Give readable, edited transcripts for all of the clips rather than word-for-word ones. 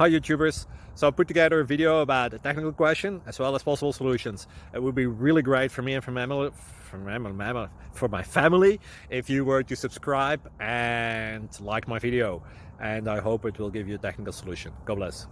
Hi YouTubers. So I put together a video about a technical question as well as possible solutions. It would be really great for me and for my family if you were to subscribe and like my video. And I hope it will give you a technical solution. God bless.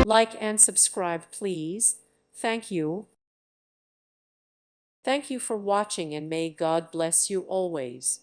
Like and subscribe, please. Thank you. Thank you for watching, and may God bless you always.